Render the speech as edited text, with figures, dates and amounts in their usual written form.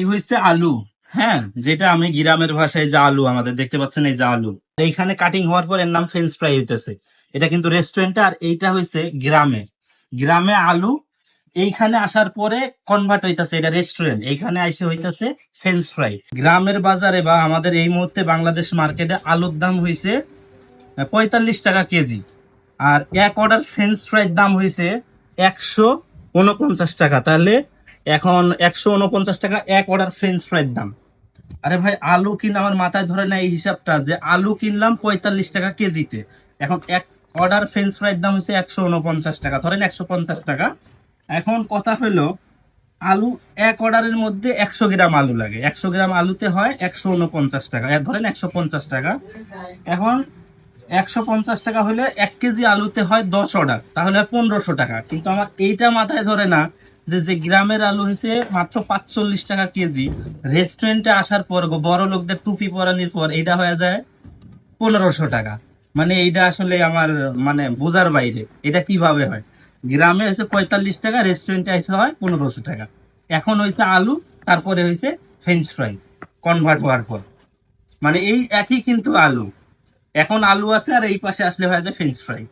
এই হচ্ছে আলু। হ্যাঁ, যেটা আমি গ্রামের ভাষায় যা আলু আমাদের দেখতে পাচ্ছেন, এই যা আলু এইখানে কাটিং হওয়ার পর এর নাম ফ্রেঞ্চ ফ্রাই হইতেছে। এটা কিন্তু রেস্টুরেন্টে, আর এইটা হয়েছে গ্রামে। গ্রামে আলু এইখানে আসার পরে কনভার্ট হইতাছে, এটা রেস্টুরেন্ট, এইখানে আইসে হইতাছে ফ্রেঞ্চ ফ্রাই। গ্রামের বাজারে বা আমাদের এই মুহূর্তে বাংলাদেশ মার্কেটে আলুর দাম হইছে 45 টাকা কেজি। আর এক অর্ডার ফ্রেঞ্চ ফ্রাইয়ের দাম হয়েছে 149 টাকা। তাহলে এখন 149 টাকা এক অর্ডার ফ্রেঞ্চ ফ্রাইয়ের দাম। আরে ভাই, আলু কিনে আমার মাথায় ধরে না এই হিসাবটা, যে আলু কিনলাম 45 টাকা কেজিতে, এখন এক অর্ডার ফ্রেঞ্চ ফ্রাইয়ের দাম হচ্ছে 149 টাকা, ধরেন 150 টাকা। এখন কথা হলো, আলু এক অর্ডারের মধ্যে 100 গ্রাম আলু লাগে, 100 গ্রাম আলুতে হয় 149 টাকা, ধরেন 150 টাকা। এখন 150 টাকা হলে 1 কেজি আলুতে হয় 10 অর্ডার, তাহলে 1500 টাকা। কিন্তু আমার এইটা মাথায় ধরে না যে যে গ্রামের আলু হয়েছে মাত্র 45 টাকা কেজি, রেস্টুরেন্টে আসার পর বড় লোকদের টুপি পরানোর পর এটা হয়ে যায় 1500 টাকা। মানে এইটা আসলে আমার মানে বোঝার বাইরে, এটা কিভাবে হয়? গ্রামে হচ্ছে 45 টাকা, রেস্টুরেন্টে এসে হয় 1500 টাকা। এখন হয়েছে আলু, তারপরে হয়েছে ফ্রেঞ্চ ফ্রাই কনভার্ট হওয়ার পর। মানে এই একই কিন্তু আলু, এখন আলু আছে আর এই পাশে আসলে হয়ে যায় ফ্রেঞ্চ ফ্রাই।